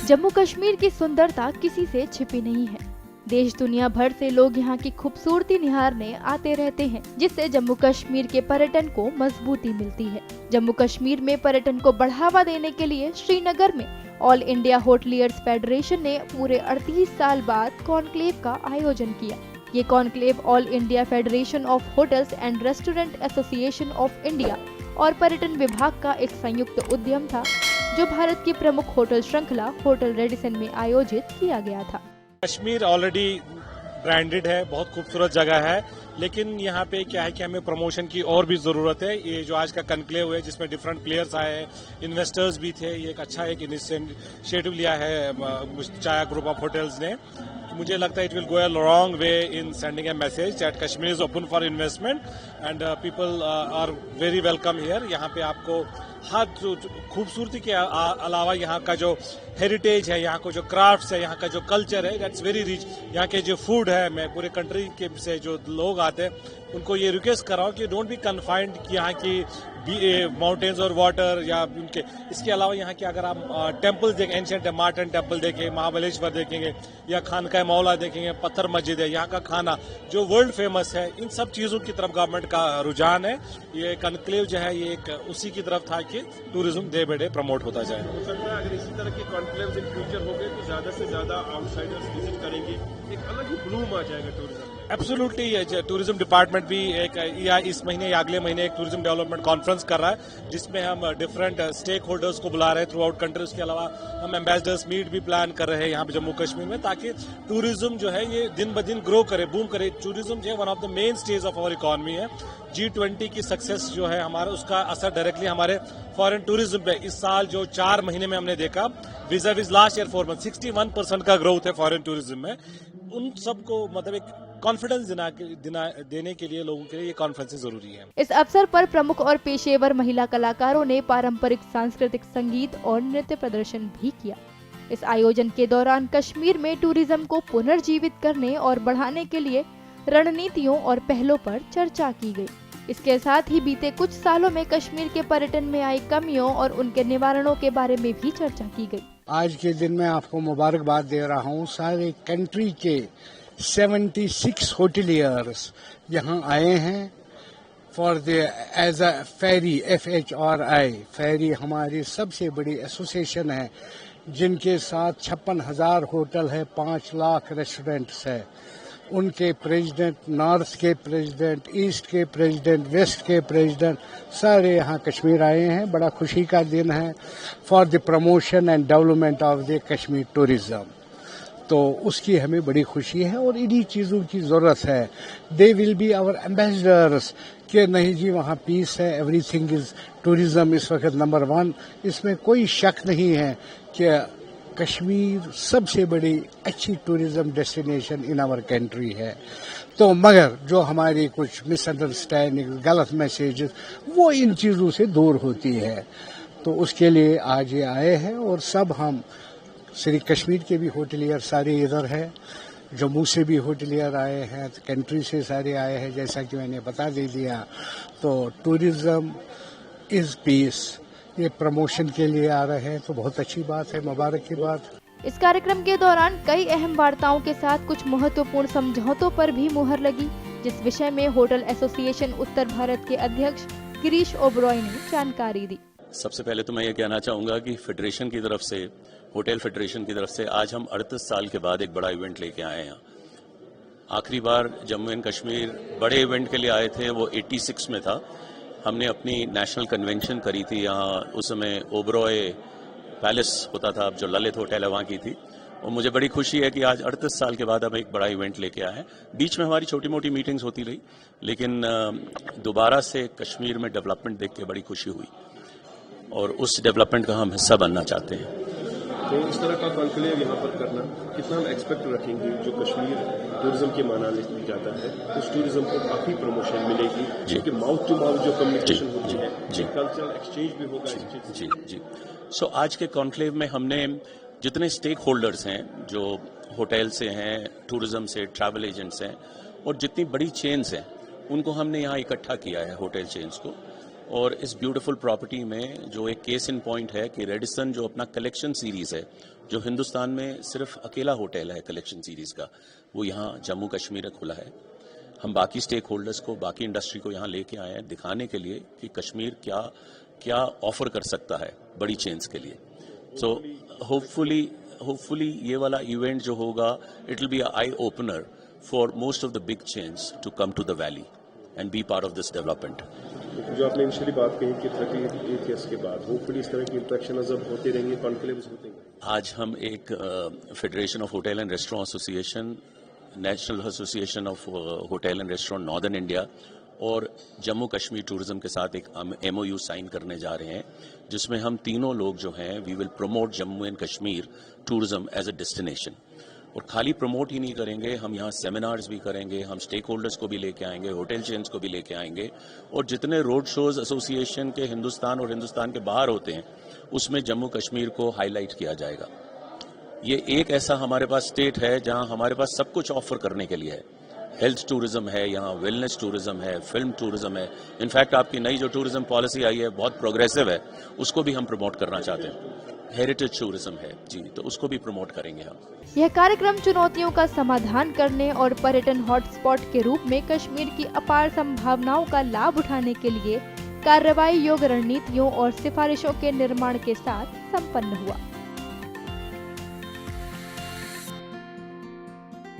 जम्मू कश्मीर की सुंदरता किसी से छिपी नहीं है। देश दुनिया भर से लोग यहाँ की खूबसूरती निहारने आते रहते हैं, जिससे जम्मू कश्मीर के पर्यटन को मजबूती मिलती है। जम्मू कश्मीर में पर्यटन को बढ़ावा देने के लिए श्रीनगर में ऑल इंडिया होटलियर्स फेडरेशन ने पूरे 38 साल बाद कॉन्क्लेव का आयोजन किया। ये conclave all India federation of hotels and restaurant association of India और पर्यटन विभाग का एक संयुक्त उद्यम था, जो भारत की प्रमुख होटल श्रृंखला होटल रेडिसन में आयोजित किया गया था। कश्मीर ऑलरेडी ब्रांडेड है, बहुत खूबसूरत जगह है, लेकिन यहाँ पे क्या है कि हमें प्रमोशन की और भी जरूरत है। ये जो आज का कॉन्क्लेव है जिसमें डिफरेंट प्लेयर्स आए हैं, इन्वेस्टर्स भी थे, ये एक अच्छा एक इनिशिएटिव लिया है चाया ग्रुप ऑफ होटल्स ने। मुझे लगता है it will go a long way in sending a message that Kashmir is open for investment and people are very welcome here. यहाँ पे आपको हर खूबसूरती के अलावा यहाँ का जो हेरिटेज है, यहाँ को जो क्राफ्ट्स है, यहाँ का जो कल्चर है, दैट्स वेरी रिच। यहाँ के जो फूड है, मैं पूरे कंट्री के से जो लोग आते हैं उनको ये रिक्वेस्ट कर रहा हूँ कि डोंट बी कन्फाइंड कि यहाँ की माउंटेन्स और वाटर या उनके, इसके अलावा यहाँ के अगर आप टेम्पल्स देखें, एंशिएंट मार्टन टेम्पल देखें, महाबलेश्वर देखेंगे या खानका मौला देखेंगे, पत्थर मस्जिद है, यहाँ का खाना जो वर्ल्ड फेमस है, इन सब चीजों की तरफ गवर्नमेंट का रुझान है। ये कॉन्क्लेव जो है ये एक उसी की तरफ था कि tourism day by day promote होता जाए। हो सकता है अगर इसी तरह के कॉन्क्लेव इन फ्यूचर हो गए तो ज्यादा से ज्यादा आउटसाइडर्स विजिट करेंगे, एक अलग ही ब्लूम आ जाएगा टूरिज्म में। एब्सोल्युटली, टूरिज्म डिपार्टमेंट भी एक या इस महीने या अगले महीने एक टूरिज्म डेवलपमेंट कॉन्फ्रेंस कर रहा है, जिसमें हम डिफरेंट स्टेक होल्डर्स को बुला रहे हैं थ्रू आउट कंट्री। उसके अलावा हम एम्बेसडर्स मीट भी प्लान कर रहे हैं यहाँ पे जम्मू कश्मीर में, ताकि टूरिज्म जो है ये दिन ब दिन ग्रो करे, बूम करे। टूरिज्म जो है one of the main stage of our economy है। G20 की सक्सेस जो है हमारा, उसका असर डायरेक्टली हमारे फॉरेन टूरिज्म पे इस साल जो 4 महीने में हमने देखा, vis a vis last year 4 month 61% का ग्रोथ है फॉरेन टूरिज्म में। उन सबको मतलब एक कॉन्फिडेंस देने के लिए लोगों के लिए ये कॉन्फ्रेंस जरूरी है। इस अवसर पर प्रमुख और पेशेवर महिला कलाकारों ने पारंपरिक सांस्कृतिक संगीत और नृत्य प्रदर्शन भी किया। इस आयोजन के दौरान कश्मीर में टूरिज्म को पुनर्जीवित करने और बढ़ाने के लिए रणनीतियों और पहलों पर चर्चा की गई। इसके साथ ही बीते कुछ सालों में कश्मीर के पर्यटन में आई कमियों और उनके निवारणों के बारे में भी चर्चा की गई। आज के दिन में आपको मुबारकबाद दे रहा हूँ। सारे कंट्री के 76 होटलियर्स यहाँ आए हैं for the age a FHRAI, FHRI FHRAI हमारी सबसे बड़ी एसोसिएशन है, जिनके साथ 56,000 होटल है, 5 लाख रेस्टोरेंट्स है। उनके प्रेसिडेंट, नॉर्थ के प्रेसिडेंट, ईस्ट के प्रेसिडेंट, वेस्ट के प्रेसिडेंट सारे यहाँ कश्मीर आए हैं। बड़ा खुशी का दिन है for the promotion and development of the Kashmir tourism. तो उसकी हमें बड़ी खुशी है और इन्हीं चीज़ों की ज़रूरत है। They will be our ambassadors कि नहीं जी वहाँ पीस है, एवरीथिंग इज टूरिज्म इस वक्त नंबर 1। इसमें कोई शक नहीं है कि कश्मीर सबसे बड़ी अच्छी tourism destination in our country है। तो मगर जो हमारी कुछ मिसअंडरस्टैंडिंग, गलत मैसेजेस, वो इन चीज़ों से दूर होती है। तो उसके लिए आज ये आए हैं और सब हम श्री कश्मीर के भी होटलियर सारे इधर है, जम्मू से भी होटलियर आए हैं, तो कंट्री से सारे आए हैं, जैसा कि मैंने बता दे दिया। तो टूरिज्म इज पीस, ये प्रमोशन के लिए आ रहे हैं, तो बहुत अच्छी बात है, मुबारक की बात। इस कार्यक्रम के दौरान कई अहम वार्ताओं के साथ कुछ महत्वपूर्ण समझौतों पर भी मुहर लगी, जिस विषय में होटल एसोसिएशन उत्तर भारत के अध्यक्ष गिरीश ओबरॉय ने जानकारी दी। सबसे पहले तो मैं ये कहना चाहूंगा कि फेडरेशन की तरफ से, होटल फेडरेशन की तरफ से आज हम 38 साल के बाद एक बड़ा इवेंट लेके आए हैं। आखिरी बार जम्मू एंड कश्मीर बड़े इवेंट के लिए आए थे वो 86 में था। हमने अपनी नेशनल कन्वेंशन करी थी यहाँ, उस समय ओबरॉय पैलेस होता था, अब जो ललित होटल है वहाँ की थी। और मुझे बड़ी खुशी है कि आज 38 साल के बाद हम एक बड़ा इवेंट लेके आए हैं। बीच में हमारी छोटी मोटी मीटिंग्स होती रही, लेकिन दोबारा से कश्मीर में डेवलपमेंट देख के बड़ी खुशी हुई और उस डेवलपमेंट का हम हिस्सा बनना चाहते हैं। तो इस तरह का कॉन्क्लेव यहाँ पर करना कितना हम एक्सपेक्ट रखेंगे? जो कश्मीर टूरिज्म के मानाले भी जाता है, उस टूरिज्म को काफी प्रमोशन मिलेगी, क्योंकि माउथ टू माउथ जो कम्युनिकेशन होती है, कल्चरल एक्सचेंज भी होगा। जी। सो आज के कॉन्क्लेव में हमने जितने स्टेक होल्डर्स हैं, जो होटल से हैं, टूरिज्म से, ट्रैवल एजेंट्स हैं और जितनी बड़ी चेन्स हैं, उनको हमने यहाँ इकट्ठा किया है, होटल चेन्स को। और इस ब्यूटीफुल प्रॉपर्टी में जो एक केस इन पॉइंट है कि रेडिसन जो अपना कलेक्शन सीरीज है, जो हिंदुस्तान में सिर्फ अकेला होटल है कलेक्शन सीरीज का, वो यहाँ जम्मू कश्मीर में खुला है। हम बाकी स्टेक होल्डर्स को, बाकी इंडस्ट्री को यहाँ लेके आए हैं दिखाने के लिए कि कश्मीर क्या क्या ऑफर कर सकता है बड़ी चेन्स के लिए। सो होपफुली ये वाला इवेंट जो होगा, it will be a eye opener for most of the big chains to come to the valley and be part of this development. जो आपने इनिशियली बात कही कि 38 ईयर्स के बाद होपफुली इस तरह की इंटरेक्शन अब होते रहेंगे, कॉन्क्लेव्स होते हैं। आज हम एक federation of hotel and restaurant association, national association of hotel and restaurant northern India और जम्मू कश्मीर टूरिज्म के साथ एक MOU साइन करने जा रहे हैं, जिसमें हम तीनों लोग जो हैं we will promote Jammu and Kashmir tourism as a destination. और खाली प्रमोट ही नहीं करेंगे, हम यहाँ सेमिनार्स भी करेंगे, हम स्टेक होल्डर्स को भी लेके आएंगे, होटल चेन्स को भी लेके आएंगे, और जितने रोड शोज एसोसिएशन के हिंदुस्तान और हिंदुस्तान के बाहर होते हैं उसमें जम्मू कश्मीर को हाईलाइट किया जाएगा। ये एक ऐसा हमारे पास स्टेट है जहां हमारे पास सब कुछ ऑफर करने के लिए है। हेल्थ टूरिज्म है, यहाँ वेलनेस टूरिज्म है, फिल्म टूरिज्म है। इनफैक्ट आपकी नई जो टूरिज्म पॉलिसी आई है बहुत प्रोग्रेसिव है, उसको भी हम प्रमोट करना चाहते हैं। हेरिटेज टूरिज्म है जी, तो उसको भी प्रमोट करेंगे हम। यह कार्यक्रम चुनौतियों का समाधान करने और पर्यटन हॉटस्पॉट के रूप में कश्मीर की अपार संभावनाओं का लाभ उठाने के लिए कार्रवाई योग्य रणनीतियों और सिफारिशों के निर्माण के साथ संपन्न हुआ।